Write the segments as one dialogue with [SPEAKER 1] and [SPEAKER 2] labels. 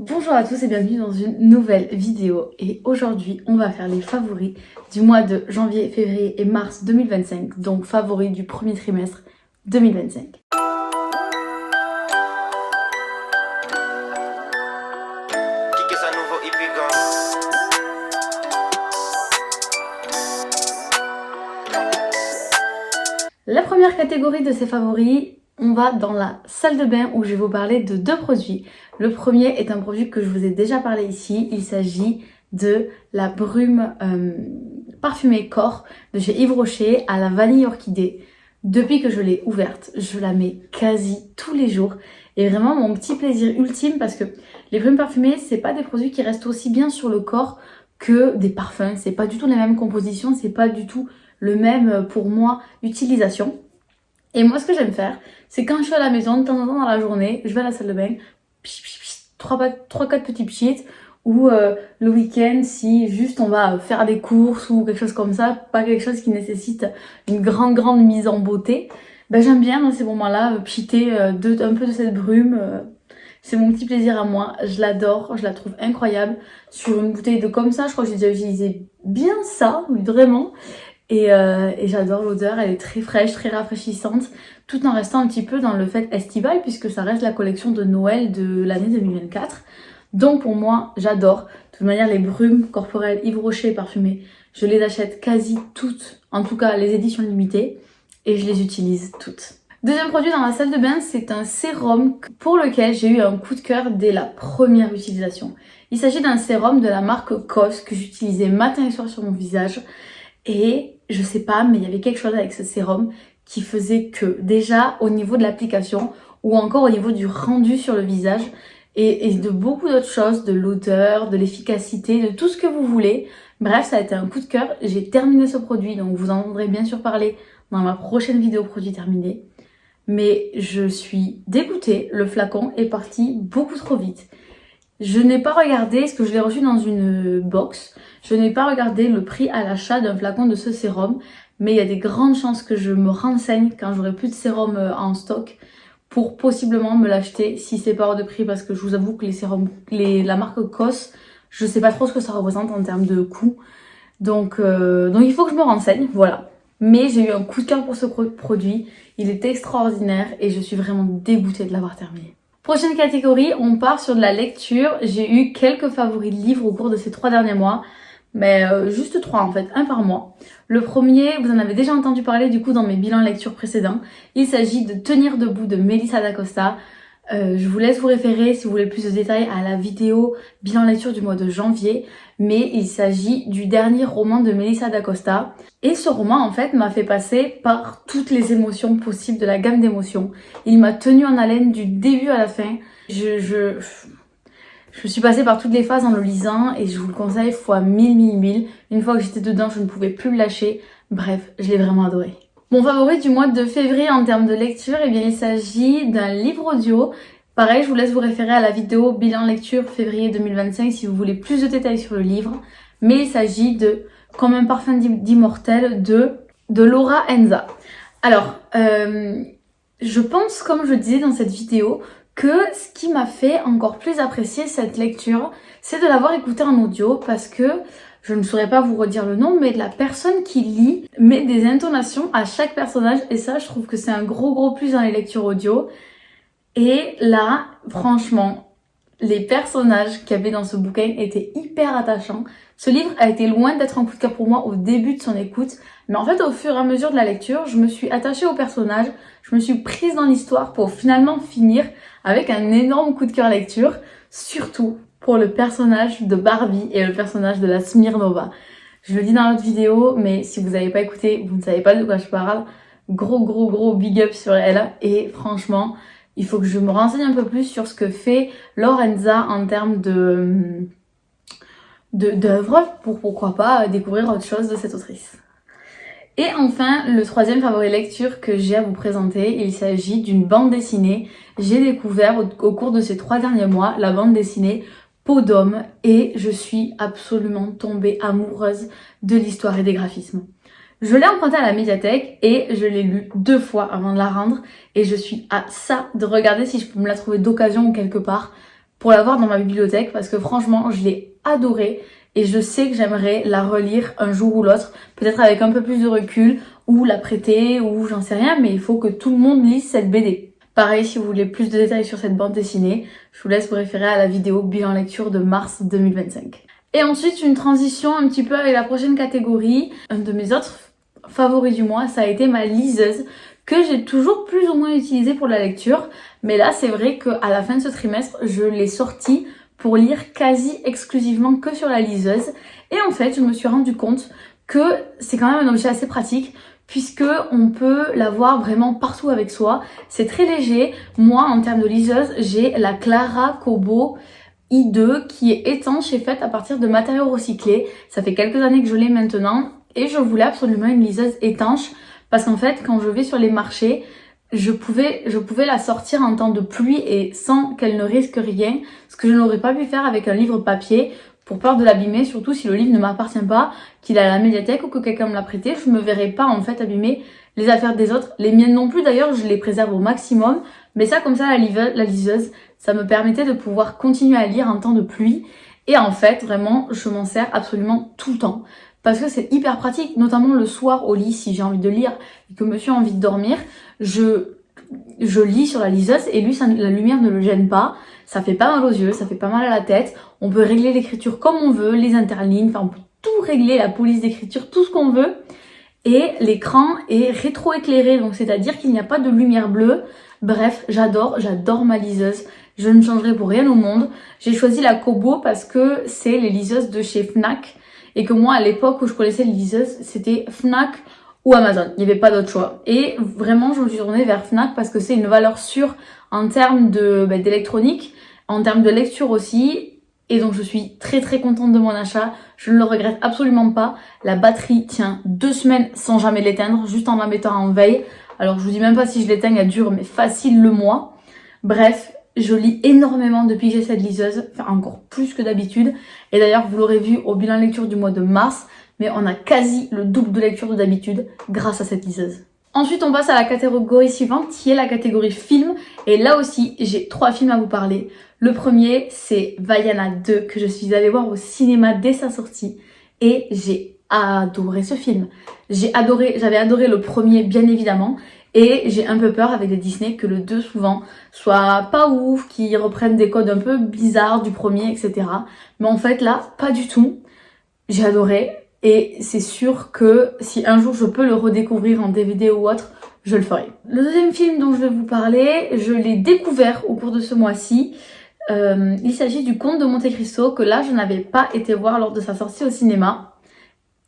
[SPEAKER 1] Bonjour à tous et bienvenue dans une nouvelle vidéo et aujourd'hui on va faire les favoris du mois de janvier, février et mars 2025, donc favoris du premier trimestre 2025. La première catégorie de ces favoris, on va dans la salle de bain où je vais vous parler de deux produits. Le premier est un produit que je vous ai déjà parlé ici, il s'agit de la brume parfumée corps de chez Yves Rocher à la vanille orchidée. Depuis que je l'ai ouverte, je la mets quasi tous les jours et vraiment mon petit plaisir ultime parce que les brumes parfumées, c'est pas des produits qui restent aussi bien sur le corps que des parfums, c'est pas du tout la même composition, c'est pas du tout le même pour moi utilisation. Et moi ce que j'aime faire, c'est quand je suis à la maison, de temps en temps dans la journée, je vais à la salle de bain, 3-4 petits pchits, ou le week-end si juste on va faire des courses ou quelque chose comme ça, pas quelque chose qui nécessite une grande mise en beauté, ben j'aime bien dans ces moments-là pchiter un peu de cette brume. C'est mon petit plaisir à moi, je l'adore, je la trouve incroyable. Sur une bouteille de comme ça, je crois que j'ai déjà utilisé bien ça, vraiment. Et j'adore l'odeur, elle est très fraîche, très rafraîchissante, tout en restant un petit peu dans le fait estival puisque ça reste la collection de Noël de l'année 2024. Donc pour moi, j'adore. De toute manière, les brumes corporelles Yves Rocher parfumées, je les achète quasi toutes, en tout cas les éditions limitées, et je les utilise toutes. Deuxième produit dans la salle de bain, c'est un sérum pour lequel j'ai eu un coup de cœur dès la première utilisation. Il s'agit d'un sérum de la marque COS que j'utilisais matin et soir sur mon visage. Et je sais pas, mais il y avait quelque chose avec ce sérum qui faisait que déjà au niveau de l'application ou encore au niveau du rendu sur le visage et de beaucoup d'autres choses, de l'odeur, de l'efficacité, de tout ce que vous voulez. Bref, ça a été un coup de cœur. J'ai terminé ce produit, donc vous en entendrez bien sûr parler dans ma prochaine vidéo produit terminé. Mais je suis dégoûtée, le flacon est parti beaucoup trop vite. Je n'ai pas regardé, parce que je l'ai reçu dans une box, je n'ai pas regardé le prix à l'achat d'un flacon de ce sérum, mais il y a des grandes chances que je me renseigne quand j'aurai plus de sérum en stock pour possiblement me l'acheter si c'est pas hors de prix, parce que je vous avoue que les sérums, la marque COS, je sais pas trop ce que ça représente en termes de coût, donc il faut que je me renseigne, voilà. Mais j'ai eu un coup de cœur pour ce produit, il est extraordinaire et je suis vraiment dégoûtée de l'avoir terminé. Prochaine catégorie, on part sur de la lecture. J'ai eu quelques favoris de livres au cours de ces 3 derniers mois, mais juste 3 en fait, un par mois. Le premier, vous en avez déjà entendu parler du coup dans mes bilans lecture précédents. Il s'agit de Tenir debout de Melissa d'Acosta. Je vous laisse vous référer si vous voulez plus de détails à la vidéo bilan lecture du mois de janvier, mais il s'agit du dernier roman de Melissa d'Acosta. Et ce roman en fait m'a fait passer par toutes les émotions possibles de la gamme d'émotions. Il m'a tenu en haleine du début à la fin. Je suis passée par toutes les phases en le lisant et je vous le conseille fois 1000. Une fois que j'étais dedans, je ne pouvais plus le lâcher. Bref, je l'ai vraiment adoré. Mon favori du mois de février en termes de lecture, eh bien il s'agit d'un livre audio. Pareil, je vous laisse vous référer à la vidéo bilan lecture février 2025 si vous voulez plus de détails sur le livre. Mais il s'agit de Comme un parfum d'immortel de Laura Enza. Alors, je pense, comme je disais dans cette vidéo, que ce qui m'a fait encore plus apprécier cette lecture, c'est de l'avoir écoutée en audio parce que je ne saurais pas vous redire le nom, mais la personne qui lit met des intonations à chaque personnage et ça, je trouve que c'est un gros plus dans les lectures audio. Et là, franchement, les personnages qu'il y avait dans ce bouquin étaient hyper attachants. Ce livre a été loin d'être un coup de cœur pour moi au début de son écoute, mais en fait, au fur et à mesure de la lecture, je me suis attachée aux personnages, je me suis prise dans l'histoire pour finalement finir avec un énorme coup de cœur lecture, surtout pour le personnage de Barbie et le personnage de la Smirnova. Je le dis dans l'autre vidéo, mais si vous n'avez pas écouté, vous ne savez pas de quoi je parle. Gros big up sur elle et franchement, il faut que je me renseigne un peu plus sur ce que fait Lorenza en termes d'œuvres pour pourquoi pas découvrir autre chose de cette autrice. Et enfin, le troisième favori lecture que j'ai à vous présenter, il s'agit d'une bande dessinée. J'ai découvert au cours de ces 3 derniers mois la bande dessinée Peau d'homme et je suis absolument tombée amoureuse de l'histoire et des graphismes. Je l'ai empruntée à la médiathèque et je l'ai lue 2 fois avant de la rendre et je suis à ça de regarder si je peux me la trouver d'occasion ou quelque part pour l'avoir dans ma bibliothèque parce que franchement, je l'ai adorée et je sais que j'aimerais la relire un jour ou l'autre, peut-être avec un peu plus de recul, ou la prêter, ou j'en sais rien, mais il faut que tout le monde lise cette BD. Pareil, si vous voulez plus de détails sur cette bande dessinée, je vous laisse vous référer à la vidéo bilan lecture de mars 2025. Et ensuite, une transition un petit peu avec la prochaine catégorie. Un de mes autres favoris du mois, ça a été ma liseuse, que j'ai toujours plus ou moins utilisée pour la lecture. Mais là, c'est vrai qu'à la fin de ce trimestre, je l'ai sortie pour lire quasi exclusivement que sur la liseuse. Et en fait, je me suis rendu compte que c'est quand même un objet assez pratique puisque on peut l'avoir vraiment partout avec soi. C'est très léger. Moi, en termes de liseuse, j'ai la Clara Kobo I2 qui est étanche et faite à partir de matériaux recyclés. Ça fait quelques années que je l'ai maintenant et je voulais absolument une liseuse étanche parce qu'en fait, quand je vais sur les marchés, je pouvais la sortir en temps de pluie et sans qu'elle ne risque rien, ce que je n'aurais pas pu faire avec un livre papier pour peur de l'abîmer, surtout si le livre ne m'appartient pas, qu'il est à la médiathèque ou que quelqu'un me l'a prêté, je me verrais pas en fait abîmer les affaires des autres. Les miennes non plus d'ailleurs, je les préserve au maximum, mais ça comme ça la liseuse, ça me permettait de pouvoir continuer à lire en temps de pluie et en fait vraiment je m'en sers absolument tout le temps. Parce que c'est hyper pratique, notamment le soir au lit, si j'ai envie de lire et que monsieur a envie de dormir, je lis sur la liseuse et lui, la lumière ne le gêne pas, ça fait pas mal aux yeux, ça fait pas mal à la tête, on peut régler l'écriture comme on veut, les interlignes, enfin on peut tout régler, la police d'écriture, tout ce qu'on veut. Et l'écran est rétroéclairé, donc c'est-à-dire qu'il n'y a pas de lumière bleue. Bref, j'adore ma liseuse. Je ne changerai pour rien au monde. J'ai choisi la Kobo parce que c'est les liseuses de chez Fnac. Et que moi, à l'époque où je connaissais les liseuses, c'était Fnac ou Amazon. Il n'y avait pas d'autre choix. Et vraiment, je me suis tournée vers Fnac parce que c'est une valeur sûre en termes d'électronique, en termes de lecture aussi. Et donc je suis très très contente de mon achat, je ne le regrette absolument pas. La batterie tient 2 semaines sans jamais l'éteindre, juste en la mettant en veille. Alors je vous dis même pas si je l'éteins, elle dure mais facile le mois. Bref, je lis énormément depuis que j'ai cette liseuse, enfin encore plus que d'habitude. Et d'ailleurs vous l'aurez vu au bilan lecture du mois de mars, mais on a quasi le double de lecture de d'habitude grâce à cette liseuse. Ensuite, on passe à la catégorie suivante qui est la catégorie film. Et là aussi, j'ai 3 films à vous parler. Le premier, c'est Vaiana 2 que je suis allée voir au cinéma dès sa sortie. Et j'ai adoré ce film. J'avais adoré le premier bien évidemment. Et j'ai un peu peur avec les Disney que le 2 souvent soit pas ouf, qu'ils reprennent des codes un peu bizarres du premier, etc. Mais en fait là, pas du tout. J'ai adoré. Et c'est sûr que si un jour je peux le redécouvrir en DVD ou autre, je le ferai. Le deuxième film dont je vais vous parler, je l'ai découvert au cours de ce mois-ci. Il s'agit du Comte de Monte Cristo, que là je n'avais pas été voir lors de sa sortie au cinéma.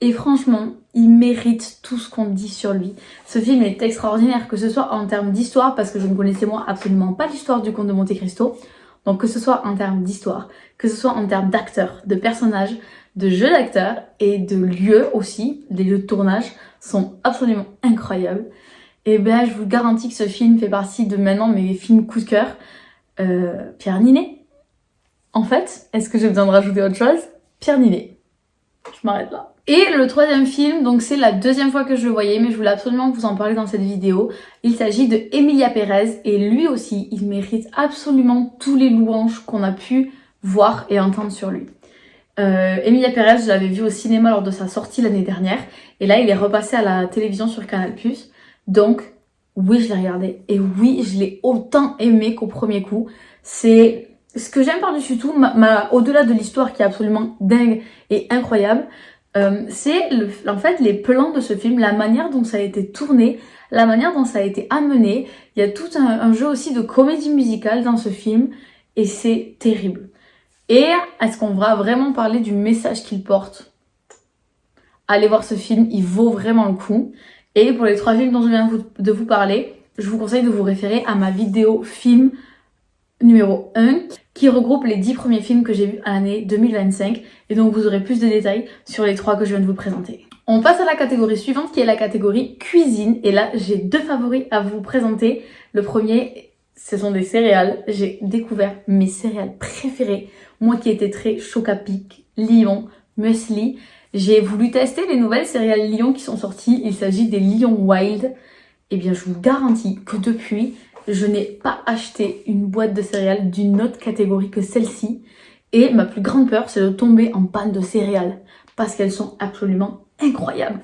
[SPEAKER 1] Et franchement, il mérite tout ce qu'on dit sur lui. Ce film est extraordinaire, que ce soit en termes d'histoire, parce que je ne connaissais moi absolument pas l'histoire du Comte de Monte Cristo. Donc que ce soit en termes d'histoire, que ce soit en termes d'acteurs, de personnages, de jeux d'acteurs et de lieux aussi, les lieux de tournage sont absolument incroyables. Et ben je vous garantis que ce film fait partie de maintenant mes films coup de cœur. Pierre Niney. En fait, est-ce que j'ai besoin de rajouter autre chose? Pierre Niney. Je m'arrête là. Et le troisième film, donc c'est la deuxième fois que je le voyais, mais je voulais absolument vous en parler dans cette vidéo. Il s'agit de Emilia Pérez et lui aussi, il mérite absolument tous les louanges qu'on a pu voir et entendre sur lui. Emilia Pérez, je l'avais vu au cinéma lors de sa sortie l'année dernière et là il est repassé à la télévision sur Canal+. Donc oui, je l'ai regardé et oui, je l'ai autant aimé qu'au premier coup. C'est ce que j'aime par-dessus tout, au-delà de l'histoire qui est absolument dingue et incroyable, c'est en fait les plans de ce film, la manière dont ça a été tourné, la manière dont ça a été amené. Il y a tout un jeu aussi de comédie musicale dans ce film et c'est terrible. Et est-ce qu'on va vraiment parler du message qu'il porte? Allez voir ce film, il vaut vraiment le coup. Et pour les 3 films dont je viens de vous parler, je vous conseille de vous référer à ma vidéo film numéro 1 qui regroupe les 10 premiers films que j'ai vus à l'année 2025 et donc vous aurez plus de détails sur les 3 que je viens de vous présenter. On passe à la catégorie suivante qui est la catégorie cuisine et là j'ai 2 favoris à vous présenter. Le premier, ce sont des céréales. J'ai découvert mes céréales préférées, moi qui étais très Choc-à-Pic, Lion, Muesli. J'ai voulu tester les nouvelles céréales Lion qui sont sorties, il s'agit des Lion Wild. Et bien je vous garantis que depuis, je n'ai pas acheté une boîte de céréales d'une autre catégorie que celle-ci. Et ma plus grande peur, c'est de tomber en panne de céréales parce qu'elles sont absolument incroyables.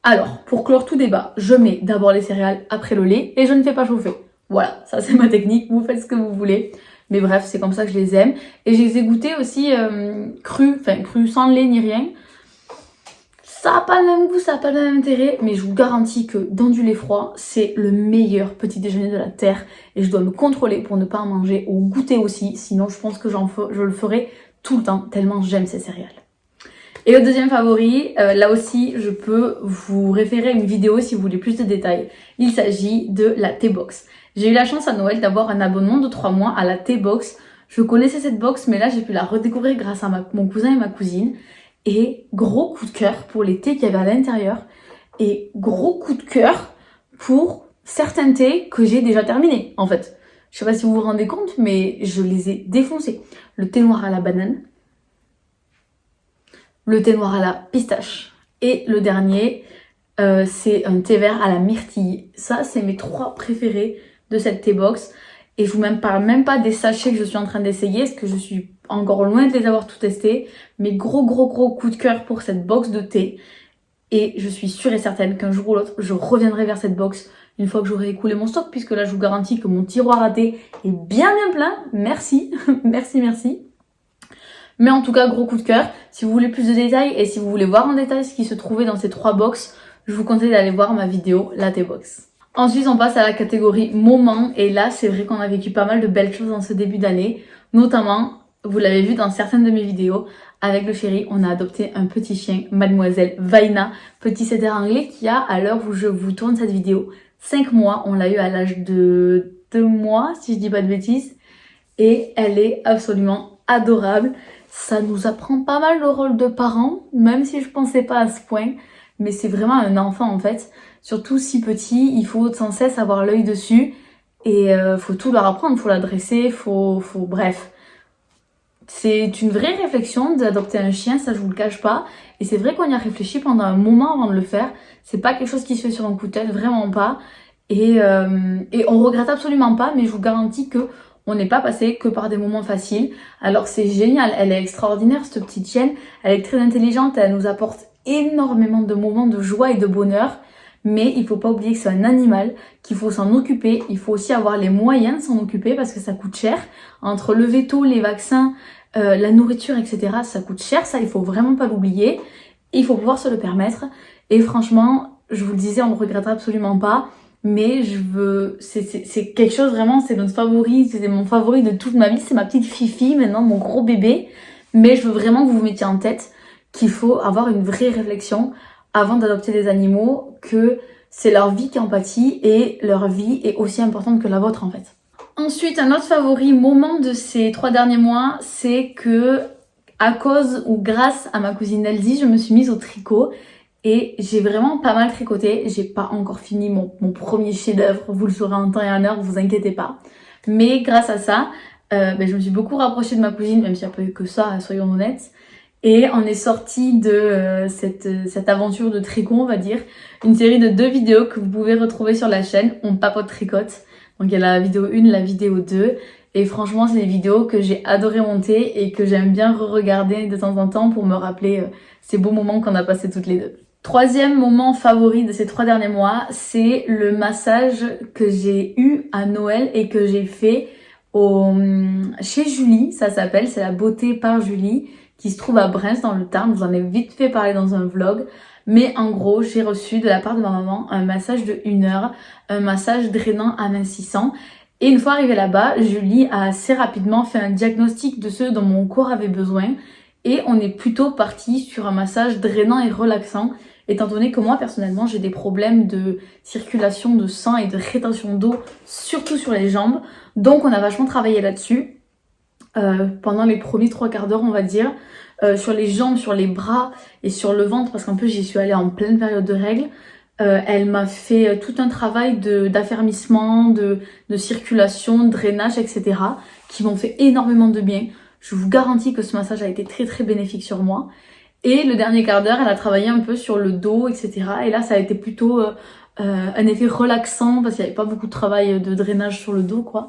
[SPEAKER 1] Alors, pour clore tout débat, je mets d'abord les céréales, après le lait et je ne fais pas chauffer. Voilà, ça c'est ma technique, vous faites ce que vous voulez. Mais bref, c'est comme ça que je les aime. Et je les ai goûtés aussi crus, sans lait ni rien. Ça n'a pas le même goût, ça n'a pas le même intérêt, mais je vous garantis que dans du lait froid, c'est le meilleur petit déjeuner de la Terre. Et je dois me contrôler pour ne pas en manger ou goûter aussi, sinon je pense que je le ferai tout le temps, tellement j'aime ces céréales. Et le deuxième favori, là aussi, je peux vous référer à une vidéo si vous voulez plus de détails. Il s'agit de la T-Box. J'ai eu la chance à Noël d'avoir un abonnement de 3 mois à la T-Box. Je connaissais cette box, mais là, j'ai pu la redécouvrir grâce à mon cousin et ma cousine. Et gros coup de cœur pour les thés qu'il y avait à l'intérieur. Et gros coup de cœur pour certains thés que j'ai déjà terminés, en fait. Je sais pas si vous vous rendez compte, mais je les ai défoncés. Le thé noir à la banane, le thé noir à la pistache et le dernier, c'est un thé vert à la myrtille. Ça, c'est mes 3 préférés de cette thé box. Et je vous parle même pas des sachets que je suis en train d'essayer, parce que je suis encore loin de les avoir tout testés. Mais gros coup de cœur pour cette box de thé. Et je suis sûre et certaine qu'un jour ou l'autre, je reviendrai vers cette box une fois que j'aurai écoulé mon stock, puisque là, je vous garantis que mon tiroir à thé est bien plein. Merci, merci. Mais en tout cas, gros coup de cœur. Si vous voulez plus de détails et si vous voulez voir en détail ce qui se trouvait dans ces 3 box, je vous conseille d'aller voir ma vidéo, la T-Box. Ensuite, on passe à la catégorie moment. Et là, c'est vrai qu'on a vécu pas mal de belles choses dans ce début d'année. Notamment, vous l'avez vu dans certaines de mes vidéos, avec le chéri, on a adopté un petit chien, Mademoiselle Vaina, petit setter anglais qui a, à l'heure où je vous tourne cette vidéo, 5 mois. On l'a eu à l'âge de 2 mois, si je dis pas de bêtises. Et elle est absolument adorable. Ça nous apprend pas mal le rôle de parent, même si je pensais pas à ce point. Mais c'est vraiment un enfant en fait. Surtout si petit, il faut sans cesse avoir l'œil dessus. Et faut tout leur apprendre, faut l'adresser, bref. C'est une vraie réflexion d'adopter un chien, ça je vous le cache pas. Et c'est vrai qu'on y a réfléchi pendant un moment avant de le faire. C'est pas quelque chose qui se fait sur un coup de tête, vraiment pas. Et on regrette absolument pas, mais je vous garantis que on n'est pas passé que par des moments faciles. Alors c'est génial, elle est extraordinaire cette petite chienne. Elle est très intelligente, elle nous apporte énormément de moments de joie et de bonheur. Mais il faut pas oublier que c'est un animal, qu'il faut s'en occuper. Il faut aussi avoir les moyens de s'en occuper parce que ça coûte cher. Entre le veto, les vaccins, la nourriture, etc. Ça coûte cher, ça il faut vraiment pas l'oublier. Il faut pouvoir se le permettre. Et franchement, je vous le disais, on ne regrettera absolument pas. Mais c'est quelque chose vraiment, c'est notre favori, c'est mon favori de toute ma vie. C'est ma petite Fifi, maintenant mon gros bébé. Mais je veux vraiment que vous vous mettiez en tête qu'il faut avoir une vraie réflexion avant d'adopter des animaux, que c'est leur vie qui en pâtit et leur vie est aussi importante que la vôtre en fait. Ensuite, un autre favori moment de ces 3 derniers mois, c'est que à cause ou grâce à ma cousine Elsie, je me suis mise au tricot et j'ai vraiment pas mal tricoté. J'ai pas encore fini mon premier chef-d'œuvre, vous le saurez en temps et en heure, vous inquiétez pas. Mais grâce à ça, je me suis beaucoup rapprochée de ma cousine, même s'il n'y a pas eu que ça, soyons honnêtes. Et on est sorti de cette aventure de tricot, on va dire, une série de 2 vidéos que vous pouvez retrouver sur la chaîne, On Papote Tricote. Donc il y a la vidéo 1, la vidéo 2. Et franchement, c'est des vidéos que j'ai adoré monter et que j'aime bien re-regarder de temps en temps pour me rappeler ces beaux moments qu'on a passés toutes les deux. 3e moment favori de ces 3 derniers mois, c'est le massage que j'ai eu à Noël et que j'ai fait chez Julie, ça s'appelle, c'est la beauté par Julie, qui se trouve à Brens dans le Tarn. Je vous en ai vite fait parler dans un vlog. Mais en gros, j'ai reçu de la part de ma maman un massage de 1 heure, un massage drainant amincissant. Et une fois arrivée là-bas, Julie a assez rapidement fait un diagnostic de ce dont mon corps avait besoin. Et on est plutôt parti sur un massage drainant et relaxant, étant donné que moi, personnellement, j'ai des problèmes de circulation de sang et de rétention d'eau, surtout sur les jambes. Donc on a vachement travaillé là-dessus. Pendant les premiers 3 quarts d'heure on va dire, sur les jambes, sur les bras et sur le ventre, parce qu'en plus j'y suis allée en pleine période de règles. Elle m'a fait tout un travail d'affermissement, de circulation, de drainage, etc. qui m'ont fait énormément de bien. Je vous garantis que ce massage a été très très bénéfique sur moi. Et le dernier quart d'heure, elle a travaillé un peu sur le dos, etc. Et là, ça a été plutôt un effet relaxant parce qu'il n'y avait pas beaucoup de travail de drainage sur le dos quoi.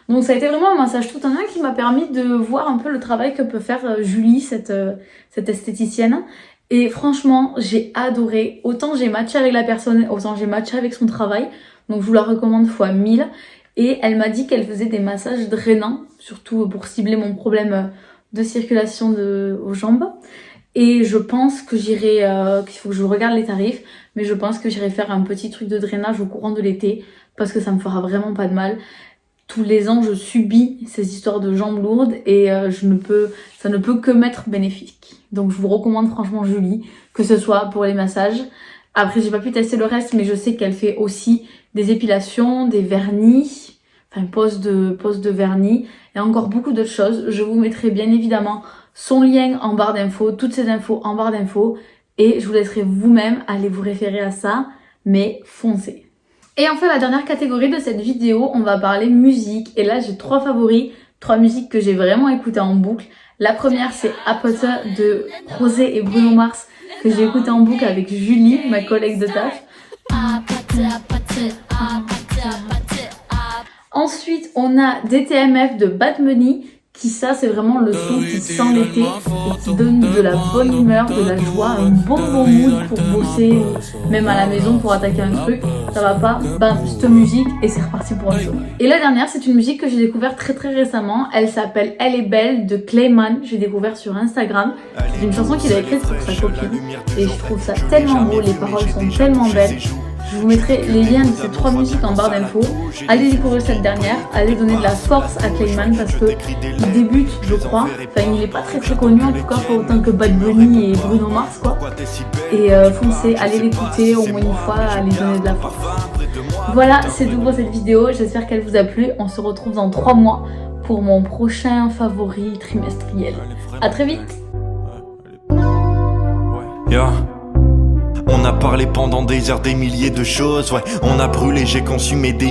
[SPEAKER 1] Donc ça a été vraiment un massage tout en un qui m'a permis de voir un peu le travail que peut faire Julie, cette esthéticienne. Et franchement, j'ai adoré. Autant j'ai matché avec la personne, autant j'ai matché avec son travail. Donc je vous la recommande fois 1000. Et elle m'a dit qu'elle faisait des massages drainants, surtout pour cibler mon problème de circulation aux jambes. Et je pense que j'irai, qu'il faut que je regarde les tarifs, mais je pense que j'irai faire un petit truc de drainage au courant de l'été, parce que ça me fera vraiment pas de mal. Tous les ans, je subis ces histoires de jambes lourdes et ça ne peut que m'être bénéfique. Donc je vous recommande franchement Julie, que ce soit pour les massages. Après, j'ai pas pu tester le reste, mais je sais qu'elle fait aussi des épilations, des vernis, enfin pose de vernis et encore beaucoup d'autres choses. Je vous mettrai bien évidemment son lien en barre d'infos, toutes ces infos en barre d'infos et je vous laisserai vous-même aller vous référer à ça, mais foncez. Et enfin la dernière catégorie de cette vidéo, on va parler musique et là j'ai 3 favoris, 3 musiques que j'ai vraiment écoutées en boucle. La première c'est Apote de Rosé et Bruno Mars que j'ai écouté en boucle avec Julie, ma collègue de taf. Ensuite on a DTMF de Bad Bunny. Qui ça c'est vraiment le son qui sent l'été et qui donne de la bonne humeur, de la joie, un bon mood pour bosser, même à la maison pour attaquer un truc, ça va pas, bam, cette musique et c'est reparti pour un jour. Et la dernière c'est une musique que j'ai découverte très récemment, elle s'appelle Elle est belle de Clayman, j'ai découvert sur Instagram, c'est une chanson qu'il a écrite pour sa copine et je trouve ça tellement beau, les paroles sont tellement belles. Je vous mettrai les liens de ces 3 musiques en barre d'infos. Allez découvrir cette dernière, allez donner de la force à Clayman parce que il débute, je crois. Enfin, il est pas très connu en tout cas, pas autant que Bad Bunny et Bruno Mars quoi. Et foncez, allez l'écouter au moins une fois, allez donner de la force. Voilà, c'est tout pour cette vidéo. J'espère qu'elle vous a plu. On se retrouve dans 3 mois pour mon prochain favori trimestriel. À très vite.
[SPEAKER 2] On a parlé pendant des heures des milliers de choses, ouais. On a brûlé, j'ai consumé des